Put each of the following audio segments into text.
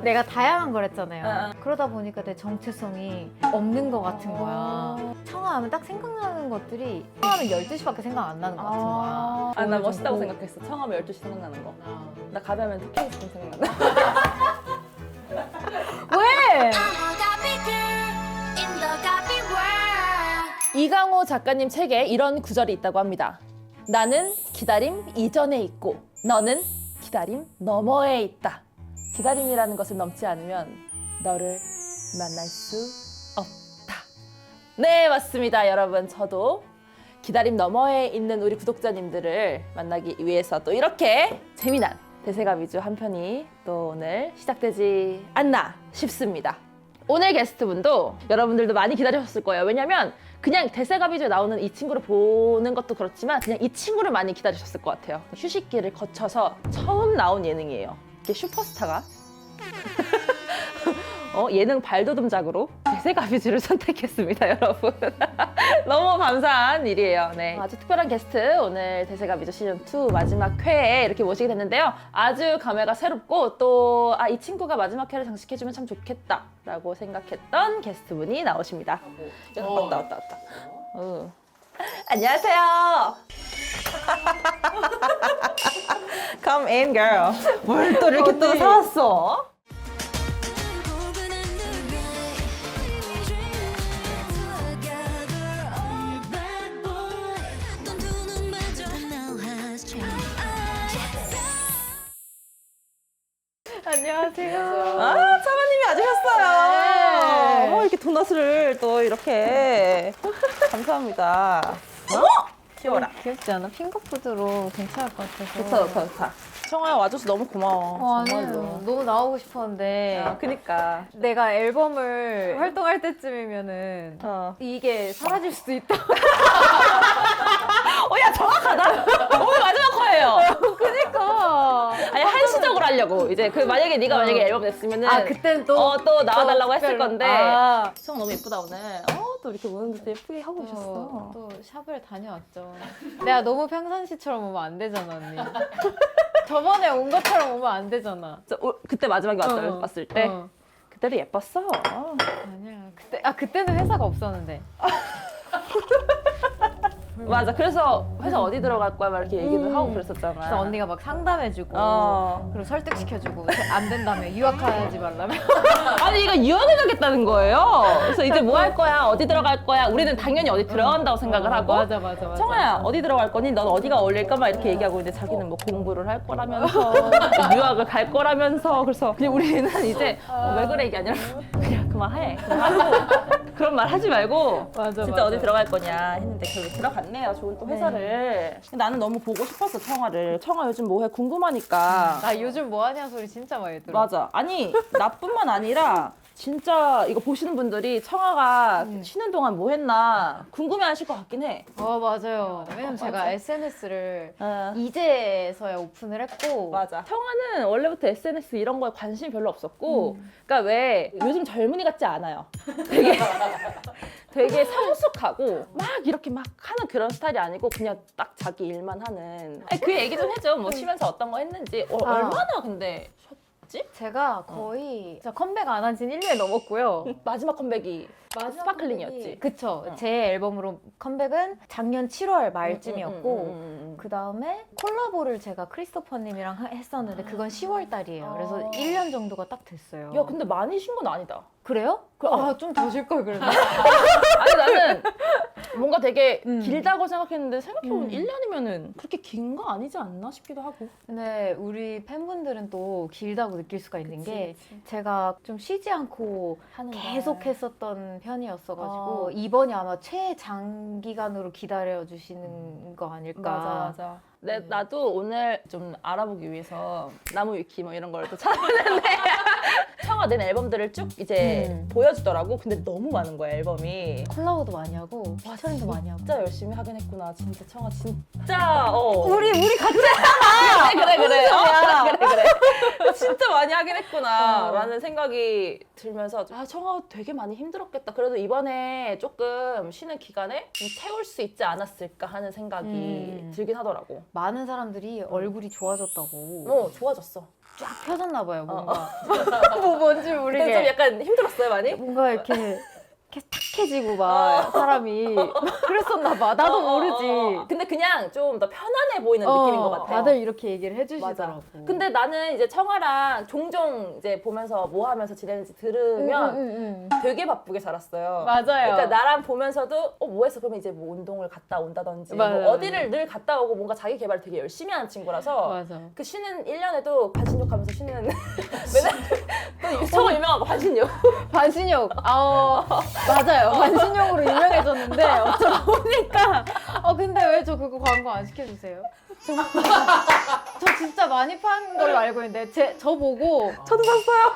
내가 다양한 걸 했잖아요. 그러다 보니까 내 정체성이 없는 것 같은 거야. 청아하면 딱 생각나는 것들이 청아하면 12시밖에 생각 안 나는 것 같은 거야. 아, 나 좀 멋있다고 고- 생각했어. 청하면 12시 생각나는 거. 나 가면 TKS 생각나. 왜? 이강호 작가님 책에 이런 구절이 있다고 합니다. 나는 기다림 이전에 있고 너는 기다림 너머에 있다. 기다림이라는 것을 넘지 않으면 너를 만날 수 없다. 네, 맞습니다. 여러분, 저도 기다림 너머에 있는 우리 구독자님들을 만나기 위해서 또 이렇게 재미난 대세가 위주 한 편이 또 오늘 시작되지 않나 싶습니다. 오늘 게스트분도 여러분들도 많이 기다리셨을 거예요. 왜냐면 그냥 대세가비즈에 나오는 이 친구를 보는 것도 그렇지만 그냥 이 친구를 많이 기다리셨을 것 같아요. 휴식기를 거쳐서 처음 나온 예능이에요. 이게 슈퍼스타가 예능 발돋움작으로 대세가비즈를 선택했습니다, 여러분. 너무 감사한 일이에요. 네. 아주 특별한 게스트 오늘 대세가비즈 시즌2 마지막 회에 이렇게 모시게 됐는데요. 아주 감회가 새롭고 또 이 친구가 마지막 회를 장식해주면 참 좋겠다 라고 생각했던 게스트분이 나오십니다. 왔다. 안녕하세요. Come in, girl. 뭘 또 이렇게 또 사왔어? 안녕하세요. 차관님이 와주셨어요. 네. 이렇게 도넛을 또 이렇게. 감사합니다. 귀여워라. 귀엽지 않아? 핑거푸드로 괜찮을 것 같아서. 좋다. 청아야 와줘서 너무 고마워. 아니에요. 너무 나오고 싶었는데 그니까. 내가 앨범을 활동할 때쯤이면은 이게 사라질 수도 있다. 야, 정확하다. 오늘 마지막 거예요. 그니까. 아니, 한시적으로 하려고. 이제 만약에 네가 만약에 앨범 냈으면은. 그땐 또. 또 나와달라고 또 했을 특별로. 건데. 아. 청 너무 예쁘다, 오늘. 또 이렇게 오는데 예쁘게 하고 오셨어. 또 샵을 다녀왔죠. 내가 너무 평상시처럼 오면 안 되잖아, 언니. 저번에 온 것처럼 오면 안 되잖아. 그때 마지막에 왔을 때. 어. 그때도 예뻤어. 아니야. 그때는 회사가 없었는데. 맞아. 그래서 회사 어디 들어갈 거야? 막 이렇게 얘기도 하고 그랬었잖아. 그래서 언니가 막 상담해주고 그리고 설득시켜주고 안 된다며 유학하지 말라며. 아니, 이거 유학을 가겠다는 거예요. 그래서 이제 뭐 할 거야? 어디 들어갈 거야? 우리는 당연히 어디 들어간다고 생각을 하고. 맞아. 청아야, 어디 들어갈 거니? 넌 어디가 어울릴까? 막 이렇게 얘기하고 있는데 자기는 뭐 공부를 할 거라면서 유학을 갈 거라면서. 그래서 그냥 우리는 이제 왜 그래 이게 아니라 그냥 그만해. 그만하고 그런 말 하지 말고 맞아, 진짜 맞아. 어디 들어갈 거냐 했는데 결국 들어갔네요. 좋은 또 회사를. 나는 너무 보고 싶었어, 청아를. 청아 요즘 뭐 해? 궁금하니까. 나 요즘 뭐 하냐 소리 진짜 많이 들어. 맞아. 아니, 나뿐만 아니라 진짜 이거 보시는 분들이 청아가 쉬는 동안 뭐 했나 궁금해하실 것 같긴 해. 맞아요. 왜냐면 제가 맞아. SNS를 이제서야 오픈을 했고. 맞아. 청아는 원래부터 SNS 이런 거에 관심이 별로 없었고, 그러니까 왜 요즘 젊은이 같지 않아요. 되게 성숙하고 막 이렇게 막 하는 그런 스타일이 아니고 그냥 딱 자기 일만 하는. 아니, 그 얘기 좀 해줘. 뭐 쉬면서 어떤 거 했는지. 얼마나 근데 쉬었지? 제가 거의 진짜 컴백 안 한 지는 1년이 넘었고요. 마지막 컴백이 스파클링이었지. 그쵸. 제 앨범으로 컴백은 작년 7월 말쯤이었고 그 다음에 콜라보를 제가 크리스토퍼님이랑 했었는데 그건 10월 달이에요. 그래서 1년 정도가 딱 됐어요. 야, 근데 많이 쉰 건 아니다. 그래요? 좀 더 쉴 걸 그랬나? 아니, 나는 뭔가 되게 길다고 생각했는데 생각해보면 1년이면은 그렇게 긴 거 아니지 않나 싶기도 하고. 근데 우리 팬분들은 또 길다고 느낄 수가 있는 게 제가 좀 쉬지 않고 계속 했었던 편이었어가지고 이번이 아마 최장기간으로 기다려주시는 거 아닐까. 맞아. 나도 오늘 좀 알아보기 위해서 나무 위키 뭐 이런 걸 또 찾아봤는데 청아 낸 앨범들을 쭉 이제 보여주더라고. 근데 너무 많은 거야, 앨범이. 콜라보도 많이 하고 피처링도 많이 하고. 진짜 열심히 하긴 했구나. 진짜 청아 진짜 우리 같이 그래. 소리야. 그래. 진짜 많이 하긴 했구나 라는 생각이 들면서 청아 되게 많이 힘들었겠다. 그래도 이번에 조금 쉬는 기간에 좀 채울 수 있지 않았을까 하는 생각이 들긴 하더라고. 많은 사람들이 얼굴이 좋아졌다고. 좋아졌어. 쫙 펴졌나 봐요, 뭔가. 뭐 뭔지 그때 좀 모르게. 약간 힘들었어요, 많이? 뭔가 이렇게 탁해지고 막 사람이 그랬었나 봐. 나도 모르지. 근데 그냥 좀 더 편안해 보이는 느낌인 것 같아요. 다들 이렇게 얘기를 맞아. 해주시더라고. 근데 나는 이제 청아랑 종종 이제 보면서 뭐 하면서 지내는지 들으면 되게 바쁘게 살았어요. 맞아요. 그러니까 나랑 보면서도 뭐 했어? 그러면 이제 뭐 운동을 갔다 온다든지 맞아요, 뭐 맞아요. 어디를 늘 갔다 오고 뭔가 자기 개발을 되게 열심히 하는 친구라서 맞아. 그 쉬는 1년에도 반신욕 하면서 쉬는 맨날 또 청아 유명한 거 반신욕. 반신욕. 맞아요. 반신욕으로 유명해졌는데 어쩌다 보니까 근데 왜 저 그거 광고 안 시켜주세요? 저 진짜 많이 판 걸로 알고 있는데 저 보고 저도 샀어요.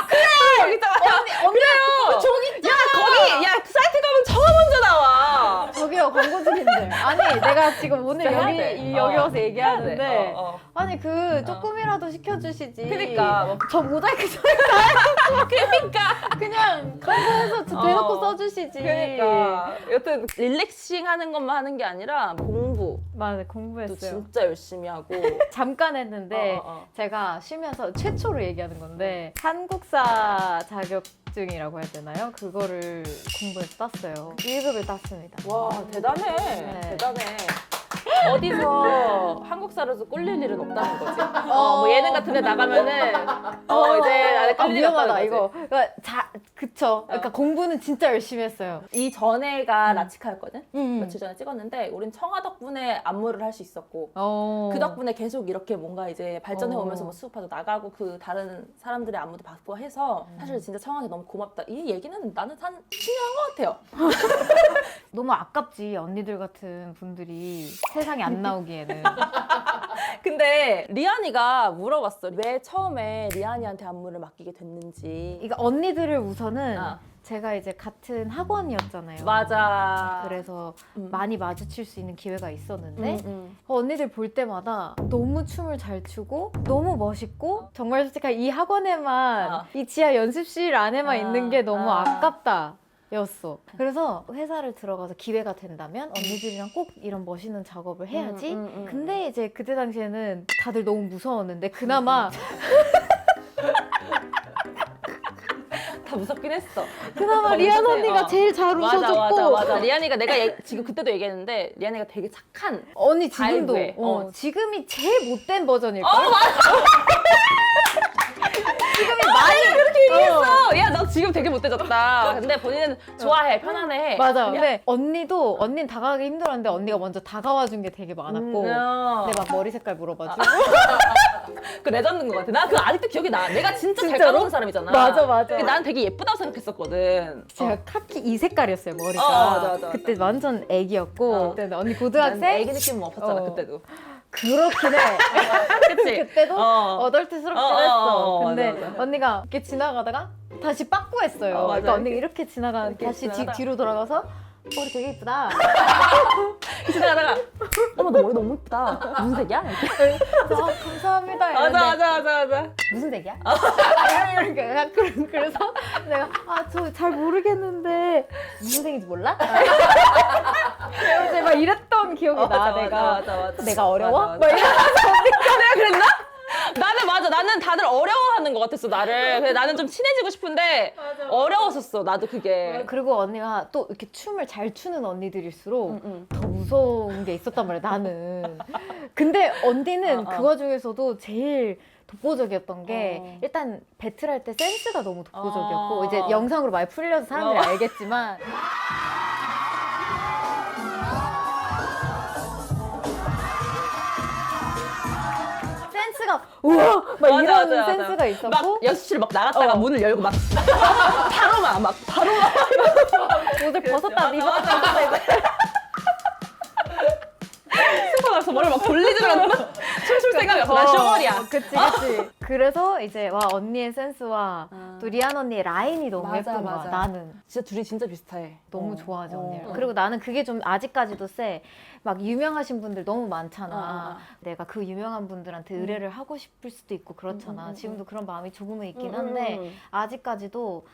그래 여기 있잖아. 그래요. 저기 야 거기 야 사이트 가면 청아 먼저 나와. 저기요 광고 중인데 아니 내가 지금 오늘 진짜 해야 여기 돼. 여기 와서 해야 얘기하는데 돼. 아니 그 조금이라도 시켜주시지. 그러니까 뭐. 저 모자이크 좀 그러니까 그냥 광고에서 저 대놓고 써주시지. 그러니까 여튼 릴렉싱 하는 것만 하는 게 아니라 공부 맞아 또 공부했어요. 진짜 열심히 하고 잠깐 했는데 제가 쉬면서 최초로 얘기하는 건데 한국사 자격증이라고 해야 되나요? 그거를 공부해서 땄어요. 1급을 땄습니다. 와 대단해. 네. 대단해. 어디서 한국사로서 꿀릴 일은 없다는 거지. 뭐 예능 같은 데 나가면은 이제 나는 꿀릴 일 위험하다 없다는 이거. 거지. 그러니까 그쵸. 그러니까 공부는 진짜 열심히 했어요. 이 전에가 라치카였거든. 음. 며칠 전에 찍었는데 우린 청아 덕분에 안무를 할 수 있었고 그 덕분에 계속 이렇게 뭔가 이제 발전해 오면서 뭐 수업하도 나가고 그 다른 사람들의 안무도 받고 해서 사실 진짜 청아한테 너무 고맙다. 이 얘기는 나는 한 10년 한 것 같아요. 너무 아깝지 언니들 같은 분들이 세상에 안 나오기에는. 근데 리안이가 물어봤어. 왜 처음에 리안이한테 안무를 맡기게 됐는지. 이거 언니들을 우선은 아. 제가 이제 같은 학원이었잖아요. 맞아. 그래서 많이 마주칠 수 있는 기회가 있었는데 음. 언니들 볼 때마다 너무 춤을 잘 추고 너무 멋있고 정말 솔직히 이 학원에만 이 지하 연습실 안에만 있는 게 너무 아깝다. 였어. 그래서 회사를 들어가서 기회가 된다면 언니들이랑 꼭 이런 멋있는 작업을 해야지. 근데 이제 그때 당시에는 다들 너무 무서웠는데 그나마 다 무섭긴 했어. 그나마 리안 언니가 제일 잘 웃어줬고 맞아. 리안이가 내가 지금 그때도 얘기했는데 리안이가 되게 착한. 언니 지금도 바이브에. 지금이 제일 못된 버전일걸? 지금이 많이 그렇게 얘기했어. 야, 너 지금 되게 못돼졌다. 근데 본인은 좋아해, 편안해. 맞아. 근데 언니는 다가가기 힘들었는데 언니가 먼저 다가와 준 게 되게 많았고 근데 막 머리 색깔 물어봐주고 그 레전드인 것 같아. 나 그거 아직도 기억이 나. 내가 진짜 잘 진짜로? 까먹는 사람이잖아. 맞아. 근데 나는 되게 예쁘다고 생각했었거든. 제가 카키 이 색깔이었어요 머리가. 맞아. 그때 완전 애기였고 그때 언니 고등학생? 난 애기 느낌은 없었잖아, 어. 그때도. 그렇긴 해. 그치? 그때도 어덜트스럽긴 했어. 근데 맞아. 언니가 이렇게 지나가다가 다시 빠꾸했어요. 맞아. 그러니까 언니가 이렇게 이렇게 다시 지나가다가. 뒤로 돌아가서 머리 되게 이쁘다. 지나가다가 어머, 너 머리 너무 예쁘다. 무슨 색이야? 이렇게. 감사합니다. 이랬는데 맞아. 무슨 색이야? 이렇게 그래서 내가 저 잘 모르겠는데 무슨 색인지 몰라? 그래서 막 이랬던 기억이 나. 내가 어려워? 맞아. 막 내가 그랬나? 나는 다들 어려워하는 것 같았어, 나를. 그래서 나는 좀 친해지고 싶은데 어려웠었어, 나도 그게. 그리고 언니가 또 이렇게 춤을 잘 추는 언니들일수록 더 무서운 게 있었단 말이야, 나는. 근데 언니는 그 와중에서도 제일 독보적이었던 게 일단 배틀할 때 센스가 너무 독보적이었고 이제 영상으로 많이 풀려서 사람들이 알겠지만 센스가 우와! 막 이런 센스가 있었고 막 연습실 막 나갔다가 문을 열고 막 바로 옷을 벗었다 입었다 슈퍼 가서 머리를 막 돌리지 않았나? 춤출 생각이 없어. 난 쇼머리야. 그치. 그래서 이제 와 언니의 센스와 또 리안 언니의 라인이 너무 맞아, 예쁜 거야. 맞아. 나는 진짜 둘이 진짜 비슷해. 너무 좋아하지 언니를. 어. 그리고 나는 그게 좀 아직까지도 세. 막 유명하신 분들 너무 많잖아. 어. 내가 그 유명한 분들한테 의뢰를 하고 싶을 수도 있고 그렇잖아. 지금도 그런 마음이 조금은 있긴 한데 아직까지도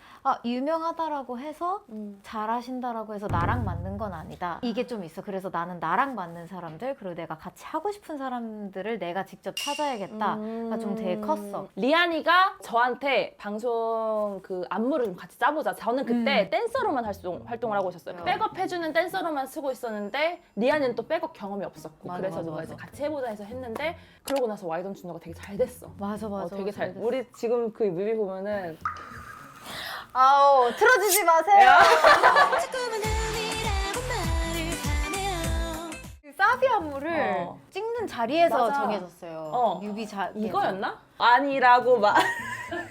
유명하다라고 해서 잘하신다라고 해서 나랑 맞는 건 아니다. 이게 좀 있어. 그래서 나는 나랑 맞는 사람들 그리고 내가 같이 하고 싶은 사람들을 내가 직접 찾아야겠다가 좀 되게 컸어. 리안이가 저한테 방송 그 안무를 좀 같이 짜보자. 저는 그때 댄서로만 활동을 하고 있었어요. 백업 해주는 댄서로만 쓰고 있었는데 리안이는 또 백업 경험이 없었고 맞아, 그래서 맞아, 누가 맞아. 이제 같이 해보자 해서 했는데 그러고 나서 와이던 준호가 되게 잘 됐어. 맞아 맞아. 되게 잘. 됐어. 우리 지금 그 뮤비 보면은 아우 틀어주지 마세요. 그 사비 안무를 찍는 자리에서 맞아. 정해졌어요. 뮤비 이거였나? 아니라고 막.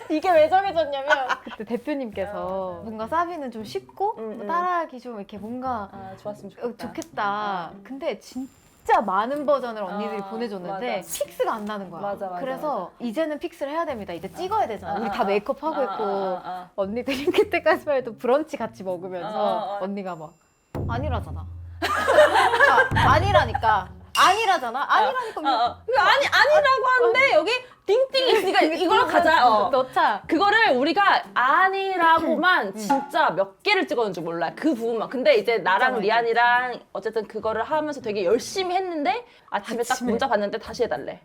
이게 왜 정해졌냐면 그때 대표님께서 뭔가 사비는 좀 쉽고 따라하기 좀 이렇게 뭔가 좋았으면 좋겠다. 좋겠다. 근데 진짜 많은 버전을 언니들이 보내줬는데 맞아. 픽스가 안 나는 거야. 맞아, 그래서 이제는 픽스를 해야 됩니다. 이제 찍어야 되잖아. 우리 다 메이크업하고 있고 아. 언니들이 그때까지만 해도 브런치 같이 먹으면서 언니가 막 아니라잖아. 아니라니까. 아니라잖아. 아니라니까. 아니라고 하는데 여기 띵띵 있으니까 이걸로 가자. 넣자. 그거를 우리가 아니라고만 진짜 몇 개를 찍었는 줄 몰라. 그 부분만. 근데 이제 나랑 맞아. 리안이랑 어쨌든 그거를 하면서 되게 열심히 했는데 아침에 딱 문자 봤는데 다시 해달래.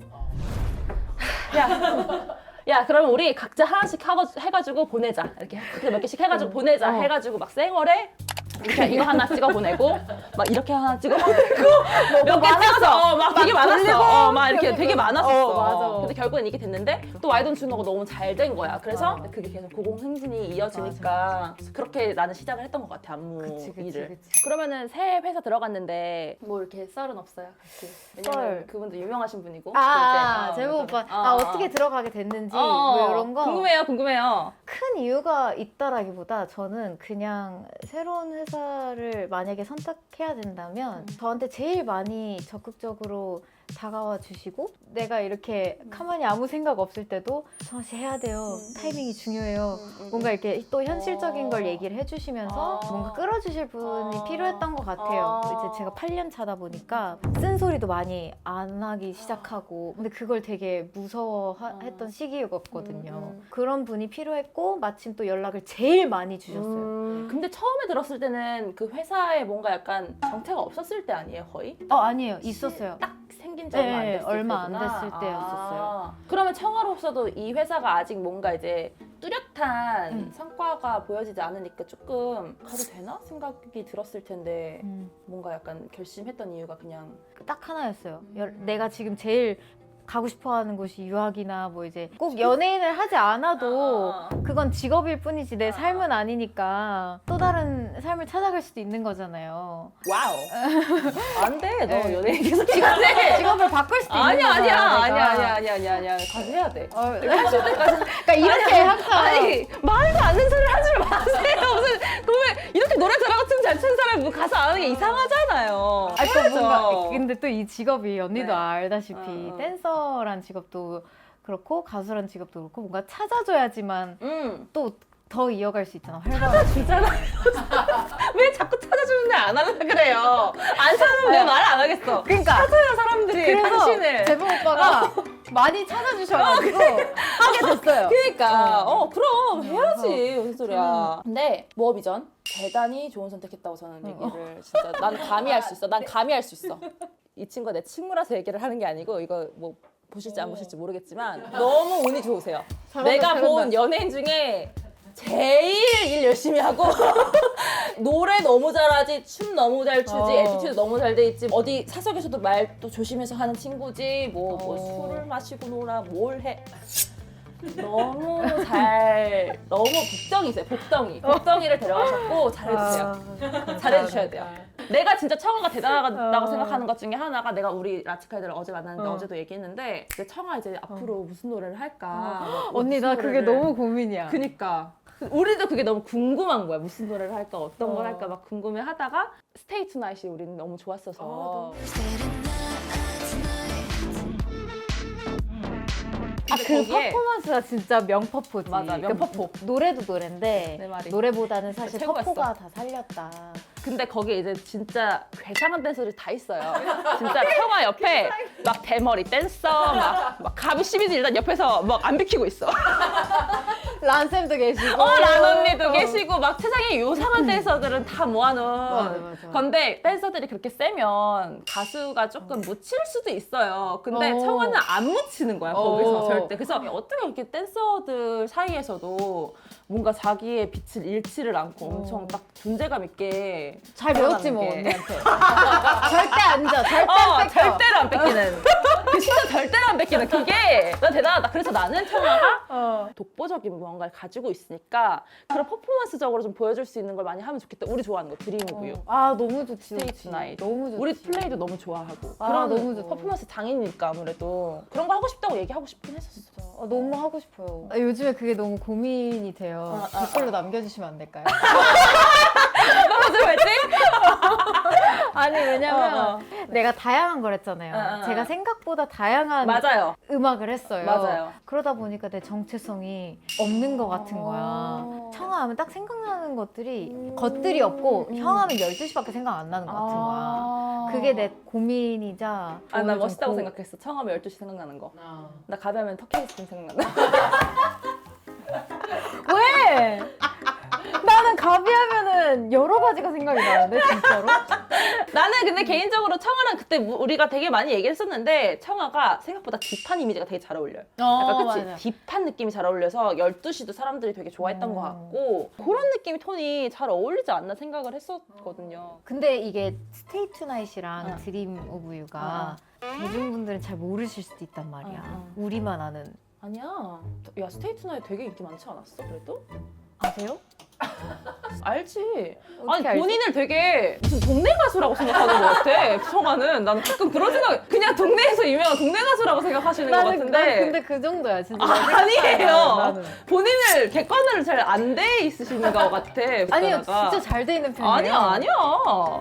야, 그러면 우리 각자 하나씩 해가지고 보내자. 이렇게 몇 개씩 해가지고 보내자. 해가지고 막 생얼에 이렇게 이거 하나 찍어 보내고 막 이렇게 하나 찍어 보내고 몇 개 찍어서 막 되게 많았어. 막 이렇게 되게 많았었어. 맞아. 근데 결국엔 이게 됐는데 또 와이던 준호가 너무 잘 된 거야. 그래서 그게 계속 고공행진이 이어지니까 그렇게 나는 시작을 했던 것 같아 안무 일을. 그러면은 새 회사 들어갔는데 뭐 이렇게 썰은 없어요? 왜냐면 썰. 그분도 유명하신 분이고. 제목 오빠 어떻게 들어가게 됐는지 뭐 이런 거 궁금해요. 큰 이유가 있다라기보다 저는 그냥 새로운 회사를 만약에 선택해야 된다면 저한테 제일 많이 적극적으로 다가와 주시고 내가 이렇게 가만히 아무 생각 없을 때도 성아 씨 해야 돼요. 타이밍이 중요해요. 뭔가 이렇게 또 현실적인 걸 얘기를 해주시면서 뭔가 끌어주실 분이 필요했던 것 같아요. 이제 제가 8년 차다 보니까 쓴소리도 많이 안 하기 시작하고 근데 그걸 되게 무서워했던 시기였거든요. 그런 분이 필요했고 마침 또 연락을 제일 많이 주셨어요. 근데 처음에 들었을 때는 그 회사에 뭔가 약간 정체가 없었을 때 아니에요, 거의? 아니에요. 있었어요. 딱 생긴 지 얼마 안 됐을 얼마 안 때구나. 됐을 때였었어요. 그러면 청아로서도 이 회사가 아직 뭔가 이제 뚜렷한 성과가 보여지지 않으니까 조금 가도 되나 생각이 들었을 텐데 뭔가 약간 결심했던 이유가 그냥 딱 하나였어요. 내가 지금 제일 가고 싶어하는 곳이 유학이나 뭐 이제 꼭 연예인을 하지 않아도 그건 직업일 뿐이지 내 삶은 아니니까 또 다른 삶을 찾아갈 수도 있는 거잖아요. 와우. 안 돼. 너 네. 연예인 계속 찍어야 돼. 직업을 바꿀 수도 있는 거잖아. 아니야. 가서 해야 돼. 하실 때까지. 그러니까 이렇게 항상 아니 말도 안 되는 소리를 하지 마세요. 무슨 그왜 이렇게 노래 잘하고 춤 잘 추는 사람이 뭐 가서 안 하는 게 이상하잖아요. 또 뭔가 근데 또 이 직업이 언니도 네. 알다시피 댄서란 직업도 그렇고 가수란 직업도 그렇고 뭔가 찾아줘야지만 또 더 이어갈 수 있잖아. 찾아주잖아요. 왜 자꾸 찾아주는데 안 하려고 그래요? 안 찾으면 내가 말 안 하겠어. 그러니까 찾아요 사람들이 그래서 당신을. 재봉 오빠가 많이 찾아주셔가지고 하게 됐어요. 그러니까 그럼 해야지 무슨 소리야. 근데 모어비전 대단히 좋은 선택했다고 저는 얘기를 진짜 난 감히 할 수 있어. 난 감히 할 수 있어. 이 친구가 내 친구라서 얘기를 하는 게 아니고 이거 뭐 보실지 안 보실지 모르겠지만 너무 운이 좋으세요. 내가 본 연예인 중에 제일 일 열심히 하고 노래 너무 잘하지, 춤 너무 잘 추지, 애티튜드 너무 잘 돼 있지, 어디 사석에서도 말도 조심해서 하는 친구지, 뭐 술을 마시고 놀아, 뭘 해. 너무 복덩이세요. 복덩이를 데려가셨고 잘해주세요. 잘해주셔야 돼요. 내가 진짜 청아가 대단하다고 생각하는 것 중에 하나가 내가 우리 라치카이들을 어제 만났는데 어제도 얘기했는데 이제 청아 이제 앞으로 무슨 노래를 할까 언니 나 그게 너무 고민이야. 그니까 우리도 그게 너무 궁금한 거야. 무슨 노래를 할까 어떤 걸 할까 막 궁금해 하다가 스테이 투나잇이 우리는 너무 좋았어서 근데 그 거기에 퍼포먼스가 진짜 명퍼포지. 맞아, 명퍼포. 노래도 노래인데 내 말이. 노래보다는 사실 최고였어. 퍼포가 다 살렸다. 근데 거기에 이제 진짜 괴상한 댄서들이 다 있어요. 진짜 청아 옆에 막 대머리 댄서, 막 가비 시비들 일단 옆에서 막 안 비키고 있어. 란쌤도 계시고. 란 언니도 계시고 막 세상에 요상한 댄서들은 다 모아놓은. 맞아. 근데 댄서들이 그렇게 세면 가수가 조금 묻힐 수도 있어요. 근데 청아는 안 묻히는 거야 거기서 절대. 그래서 어떻게 이렇게 댄서들 사이에서도 뭔가 자기의 빛을 잃지를 않고 엄청 딱 존재감 있게 잘 배웠지 뭐 살아가는 게. 언니한테. 절대 안 져. 절대 안 뺏겨. 절대로 안 뺏기는. 그 진짜 절대로 안 뺏기는 그게 나 대단하다. 그래서 나는 청아가 독보적인 무언가를 가지고 있으니까 그런 퍼포먼스적으로 좀 보여줄 수 있는 걸 많이 하면 좋겠다. 우리 좋아하는 거 드림 오브 유. 아 너무 좋지. 스테이트 나잇. 너무 좋지. 우리 플레이도 너무 좋아하고 아, 그런 너무 좋지. 퍼포먼스 장인이니까 아무래도 그런 거 하고 싶다고 얘기하고 싶긴 했었어. 너무 하고 싶어요. 요즘에 그게 너무 고민이 돼요. 댓글로 남겨주시면 안 될까요? 너무 좋아했지? 아니 왜냐면 내가 다양한 걸 했잖아요. 제가 생각보다 다양한 맞아요. 음악을 했어요. 맞아요. 그러다 보니까 내 정체성이 없는 것 같은 거야. 청아하면 딱 생각나는 것들이 없고 형하면 12시밖에 생각 안 나는 것 같은 거야. 그게 내 고민이자 아, 나 오늘 좀 멋있다고 생각했어. 청하면 12시 생각나는 거. 나 가면 터키아이스크림 생각난다. 왜? 나는 가비하면은 여러 가지가 생각이 나는데 진짜로? 나는 근데 개인적으로 청아랑 그때 우리가 되게 많이 얘기했었는데 청아가 생각보다 딥한 이미지가 되게 잘 어울려요. 약간 그치? 맞아. 딥한 느낌이 잘 어울려서 12시도 사람들이 되게 좋아했던 것 같고 그런 느낌이 톤이 잘 어울리지 않나 생각을 했었거든요. 근데 이게 스테이 투나잇이랑 드림 오브 유가 대중분들은 잘 모르실 수도 있단 말이야. 우리만 아는. 아니야. 야, 스테이트 나잇 되게 인기 많지 않았어? 그래도? 아세요? 알지. 아니 어떻게 알지? 본인을 되게 무슨 동네 가수라고 생각하는 것 같아. 청아는 나는 가끔 그런 생각. 그냥 동네에서 유명한 동네 가수라고 생각하시는 것 난 같은데. 근데 그 정도야 진짜. 아니에요. 나는. 본인을 객관을 잘 안 돼 있으신 것 같아. 아니요 북한아가. 진짜 잘 돼 있는 편이에요. 아니야.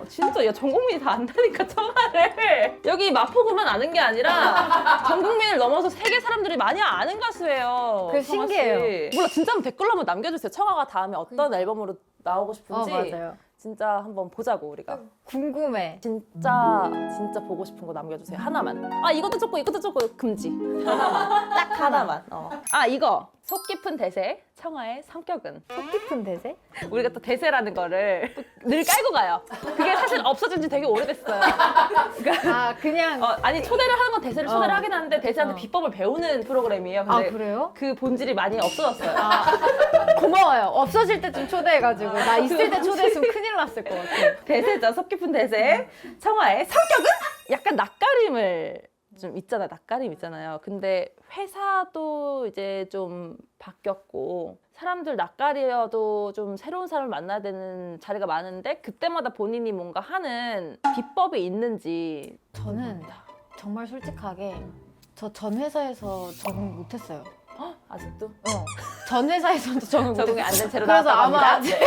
진짜 야 전 국민이 다 안다니까 청아를. 여기 마포구만 아는 게 아니라 전 국민을 넘어서 세계 사람들이 많이 아는 가수예요. 그게 청아 씨. 신기해요. 몰라 진짜 한번 댓글로 한번 남겨주세요. 청아가 다음에 어떤 앨범으로 나오고 싶은지 맞아요. 진짜 한번 보자고 우리가. 궁금해. 진짜 보고 싶은 거 남겨주세요. 하나만. 아 이것도 좋고 이것도 좋고 금지. 하나만. 딱 하나만. 아 이거 속 깊은 대세 청아의 성격은. 속 깊은 대세? 우리가 또 대세라는 거를 늘 깔고 가요. 그게 사실 없어진 지 되게 오래됐어요. 아 그냥 아니 초대를 하는 건 대세를 초대를 하긴 하는데 대세한테 비법을 배우는 프로그램이에요. 아 근데 그래요? 그 본질이 많이 없어졌어요. 고마워요. 없어질 때쯤 초대해가지고 나 있을 때 초대했으면 큰일 났을 것 같아. 대세죠. 속 깊은 대세. 청아의 성격은? 약간 낯가림을 좀 있잖아요. 낯가림 있잖아요. 근데 회사도 이제 좀 바뀌었고 사람들 낯가려도 좀 새로운 사람을 만나야 되는 자리가 많은데 그때마다 본인이 뭔가 하는 비법이 있는지. 저는 정말 솔직하게 저 전 회사에서 적응 못했어요. 아직도? 전 회사에서도 적응 적응이 못했어요. 안 된 채로 그래서 나왔다고 아마 합니다.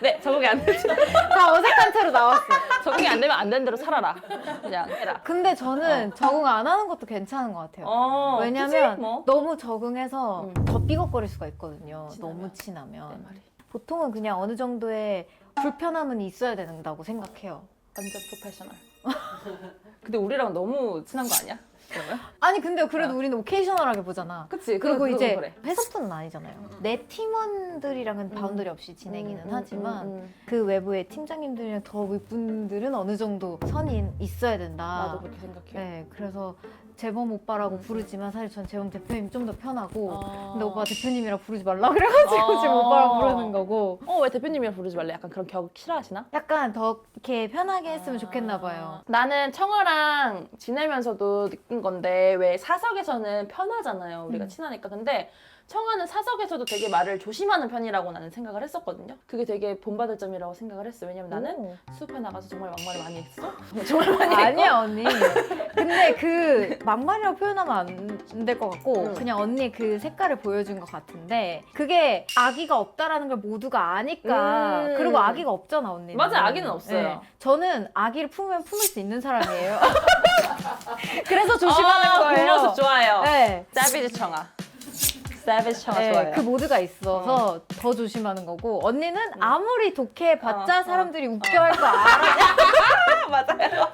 네, 적응이 안 되죠. 다 어색한 채로 나왔어요. 적응이 안 되면 안 되는 대로 살아라. 그냥 해라. 근데 저는 적응 안 하는 것도 괜찮은 것 같아요. 왜냐면 그치? 뭐. 너무 적응해서 더 삐걱거릴 수가 있거든요. 친하면. 너무 친하면. 내 말이. 보통은 그냥 어느 정도의 불편함은 있어야 된다고 생각해요. 완전 프로페셔널. 근데 우리랑 너무 친한 거 아니야? 그러면? 아니 근데 그래도 우리는 오케이셔널하게 보잖아. 그치. 그리고 그건 이제 그래. 회사뿐은 아니잖아요. 내 팀원들이랑은 바운더리 없이 지내기는 하지만 그 외부의 팀장님들이랑 더 윗분들은 어느 정도 선이 있어야 된다. 나도 그렇게 생각해. 네, 그래서 재범 오빠라고 부르지만 사실 전 재범 대표님 좀 더 편하고 근데 오빠 대표님이라 부르지 말라 그래가지고 지금 오빠라고 부르는 거고 왜 대표님이랑 부르지 말래? 약간 그런 격 싫어하시나? 약간 더 이렇게 편하게 했으면 좋겠나 봐요. 나는 청아랑 지내면서도 느낀 건데 왜 사석에서는 편하잖아요. 우리가 친하니까. 근데 청아는 사석에서도 되게 말을 조심하는 편이라고 나는 생각을 했었거든요. 그게 되게 본받을 점이라고 생각을 했어. 왜냐면 나는 수업에 나가서 정말 막말을 많이 했어. 정말 많이 했고. 아니야 언니. 근데 그 막말이라고 표현하면 안 될 것 같고 그냥 언니 그 색깔을 보여준 것 같은데 그게 아기가 없다라는 걸 모두가 아니까 그리고 아기가 없잖아 언니는. 맞아, 아기는 없어요. 네. 저는 아기를 품으면 품을 수 있는 사람이에요. 그래서 조심하는 그 거예요. 모습 좋아요. 네. 세비지 청아. 세비지 청아 네, 좋아요. 그 모드가 있어서 더 조심하는 거고 언니는 아무리 독해봤자 사람들이 웃겨할 거 알아. 맞아요.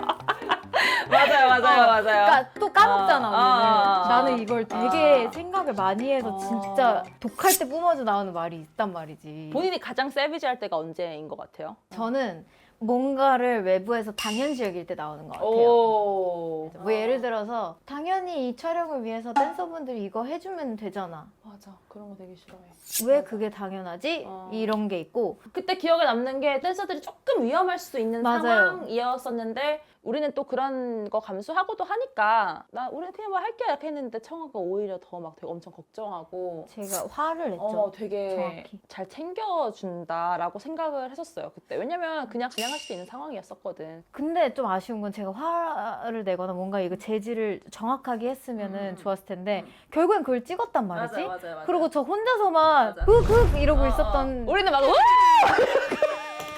맞아요. 그러니까 또 까먹잖아 언니는. 아. 나는 이걸 되게 생각을 많이 해서 진짜 독할 때 뿜어져 나오는 말이 있단 말이지. 본인이 가장 세비지 할 때가 언제인 것 같아요? 저는 뭔가를 외부에서 당연시 여길 때 나오는 것 같아요. 오. 뭐 예를 들어서 당연히 이 촬영을 위해서 댄서분들이 이거 해주면 되잖아. 맞아. 그런 거 되게 싫어해. 왜 그게 당연하지? 이런 게 있고 그때 기억에 남는 게 댄서들이 조금 위험할 수 있는 맞아요. 상황이었었는데 우리는 또 그런 거 감수하고도 하니까 우리는 그냥 뭐 할게 이렇게 했는데 청아가 오히려 더 막 되게 엄청 걱정하고 제가 화를 냈죠. 되게 정확히. 잘 챙겨준다라고 생각을 했었어요 그때. 왜냐면 그냥 할 수 있는 상황이었었거든. 근데 좀 아쉬운 건 제가 화를 내거나 뭔가 이거 제지를 정확하게 했으면은 좋았을 텐데 결국엔 그걸 찍었단 말이지. 맞아요. 그리고 저 혼자서만 흑흑 이러고 있었던. 우리는 막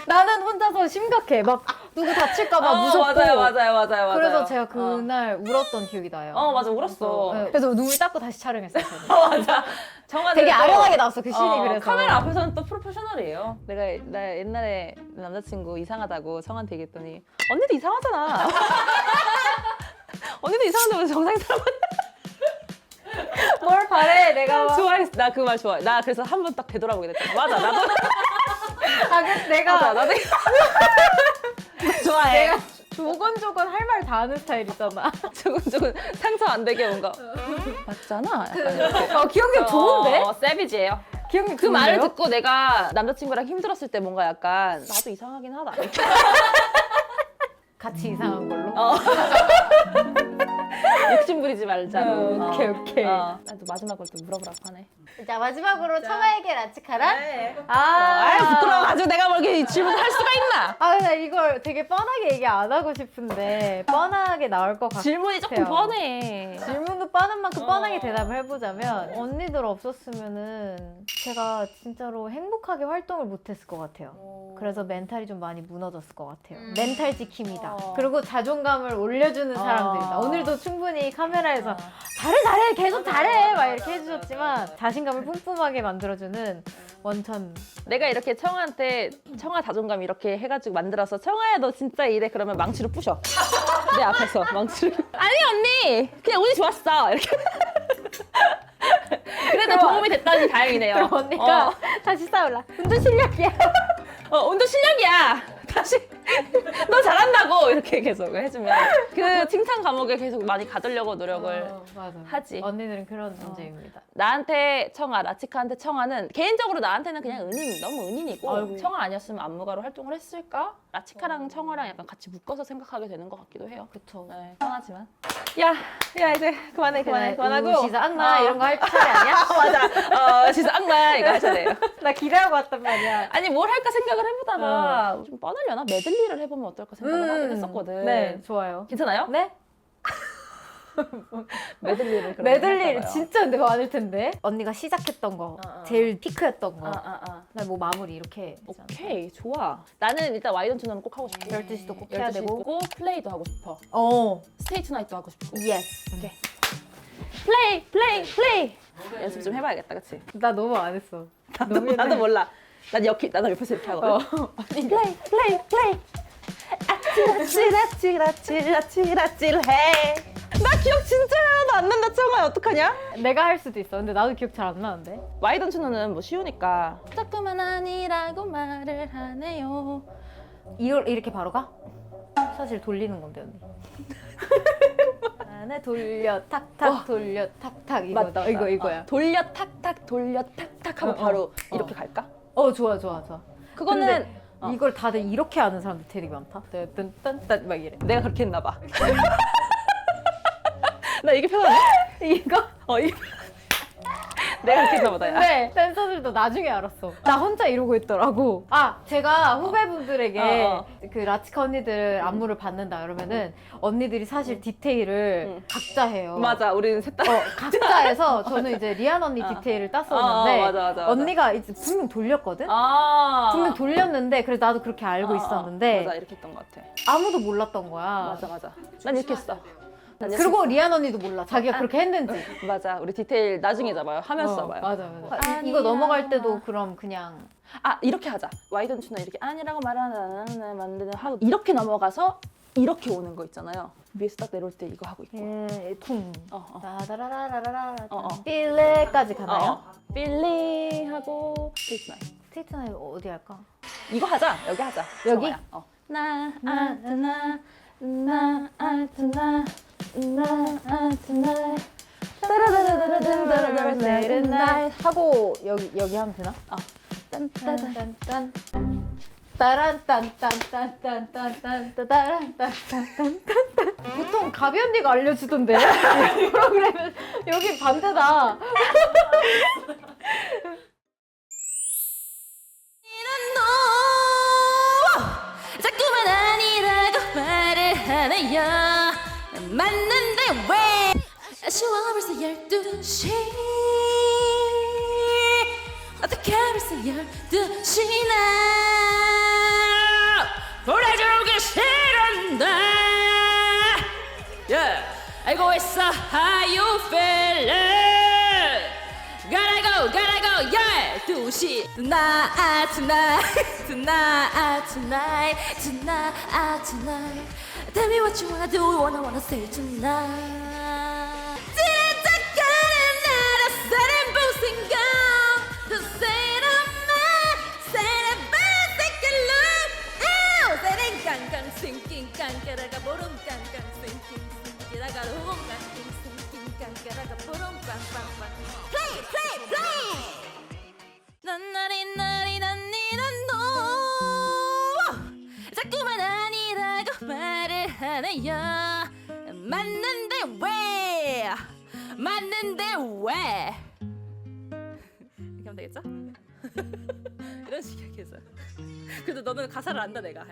나는 혼자서 심각해. 막 누구 다칠까봐 무섭고. 맞아요. 그래서 제가 그날 울었던 기억이 나요. 맞아, 울었어. 네, 그래서 눈물 닦고 다시 촬영했어요. 저는. 맞아. 정아 되게 아련하게 나왔어 그 씬이. 그래서 카메라 앞에서는 또 프로페셔널이에요. 나 옛날에 남자친구 이상하다고 청아한테 얘기했더니 언니도 이상하잖아. 언니도 이상한데 왜 정상인 사람 뭘 바래 내가. 좋아했어. 나 그 말 좋아해. 나 그래서 한 번 딱 되돌아보게 됐잖아. 맞아, 나도. 그래서 내가 맞아, 나도. 좋아해. 내가 조곤조곤 할 말 다 하는 스타일이잖아. 조금 상처 안 되게 뭔가 맞잖아. 약간 이렇게. 기억력 좋은데? 세비지예요. 기억력 그 말을 좋은데요? 듣고 내가 남자친구랑 힘들었을 때 뭔가 약간 나도 이상하긴 하다. 이렇게. 같이 이상한 걸로. 욕심 부리지 말자. 오케이. 나도 마지막으로 또 물어보라고 하네. 자 마지막으로 청아에게 라치카라. 부끄러워가지고 내가 뭐 이렇게 질문을 할 수가 있나? 근데 이걸 되게 뻔하게 얘기 안 하고 싶은데 뻔하게 나올 것 같아요. 질문이 조금 뻔해. 질문도 뻔한 만큼 뻔하게 대답을 해보자면 언니들 없었으면은 제가 진짜로 행복하게 활동을 못했을 것 같아요. 그래서 멘탈이 좀 많이 무너졌을 것 같아요. 멘탈 지킴이다. 그리고 자존감을 올려주는 사람들이다. 오늘도 충분히 카메라에서 잘해 계속 잘해 막 이렇게 해주셨지만 자신감을 뿜뿜하게 만들어주는 원천. 내가 이렇게 청아한테 청아 자존감 이렇게 해가지고 만들어서 청아야 너 진짜 이래 그러면 망치로 부셔. 내 앞에서 망치로. 아니 언니 그냥 운이 좋았어 이렇게. 그래도 도움이 됐다니 다행이네요. 그럼 언니가 다시 싸울라. 운동 실력이야. 운동 실력이야. 다시 너 잘한다고 이렇게 계속 해주면 그 칭찬 과목에 계속 많이 가두려고 노력을 맞아. 하지. 언니들은 그런 존재입니다. 나한테 청아, 라치카한테 청아는 개인적으로 나한테는 그냥 너무 은인이고 아이고. 청아 아니었으면 안무가로 활동을 했을까? 라치카랑 청아랑 약간 같이 묶어서 생각하게 되는 것 같기도 해요. 그쵸. 네, 뻔하지만. 야 이제 그만하고. 시사 악마 이런 거 할 차례 아니야? 맞아. 진짜 악마야 이거 하셔야 돼요. 나 기대하고 왔단 말이야. 아니 뭘 할까 생각을 해보다가 좀 뻔하려나? 메들리를 해보면 어떨까 생각을 하긴 했었거든. 네, 좋아요. 괜찮아요? 네? 메들리를 그럼 메들리 할까봐요. 진짜 근데 많을 텐데. 언니가 시작했던 거, 제일 피크였던 거. 아. 나 뭐 마무리 이렇게. 되잖아. 오케이 좋아. 나는 일단 와이던투너는 꼭 하고 싶어. 12시도 꼭 해야 12시 되고. 고 플레이도 하고 싶어. 어. 스테이트 나이트도 하고 싶고. 예스. 오케이. 플레이. 연습 좀 해봐야겠다, 그치? 나 너무 안 했어. 나도 몰라. 나도 옆에서 이렇게 하거든. 플레이. 아찔아찔 해. 나 기억 진짜 하나도 안 난다, 청아야. 어떡하냐? 내가 할 수도 있어. 근데 나도 기억 잘 안 나는데. 와이던투너는 뭐 쉬우니까. 자꾸만 아니라고 말을 하네요. 이걸 이렇게 바로 가? 사실 돌리는 건데 언니. 안에 돌려 탁탁 돌려 탁탁 이거다. 이거야. 돌려 탁탁 하고 바로 이렇게 갈까? 좋아. 그거는 근데 이걸 다들 이렇게 아는 사람들 되게 많다. 딴딴딴 막 이래. 내가 그렇게 했나 봐. 나 이게 편하네? 이거? 이게 내가 이렇게 했나 보다. 야. 근데 댄서들도 나중에 알았어. 나 혼자 이러고 있더라고. 제가 후배분들에게 어. 그 라치카 언니들 안무를 받는다 그러면은 언니들이 사실 디테일을 각자 해요. 맞아, 우리는 셋 다. 각자 해서 저는 이제 리안 언니 디테일을 땄었는데 맞아. 언니가 이제 분명 돌렸거든? 분명 돌렸는데 그래서 나도 그렇게 알고 있었는데 맞아, 이렇게 했던 것 같아. 아무도 몰랐던 거야. 맞아. 난 이렇게 했어. 난 이렇게 그리고 리안 언니도 몰라. 자기가 그렇게 했는지. 맞아, 우리 디테일 나중에 잡아요. 하면서 잡아요. 맞아. 이거 넘어갈 때도 그럼 그냥 이렇게 하자. Why don't you know 이렇게 아니라고 말하는 만드는 하고 이렇게 넘어가서 이렇게 오는 거 있잖아요. 위에서 딱 내려올 때 이거 하고 있고. 퉁. 따다라라라라라. 어. 빌레까지 가나요? 필링하고 스테이트 나이. 스테이트 나이 어디 할까? 이거 하자. 여기 하자. 여기? 정아야. 나 하고 여기 하면 되나? 딴딴딴 따란딴딴딴딴딴딴따란딴딴딴 보통 가비 언니가 알려주던데 프로그램은 여기 반대다. 자꾸만 아니라고 말을 하네요. 맞는데 왜 아쉬워 벌써 12시 어떻게 벌써 12시나 보내주기 싫은데 yeah. 알고 있어 how you feeling gotta go yeah 2시 tonight tell me what you wanna do wanna say tonight 지나가는 나라 사람 보생각 또 새로운 새로운 새끼로 새는 깡깡 생긴 깡까라가 보름 깡깡 생긴 생기라가 롱깡 생긴 깡까라가 보름 빵빵빵 play 난나리난니난노 자꾸만 아니라고 말을 하네요. 맞는데 왜 이렇게 하면 되겠죠? 이런 식이야 계속. 그래도 너는 가사를 안다 내가.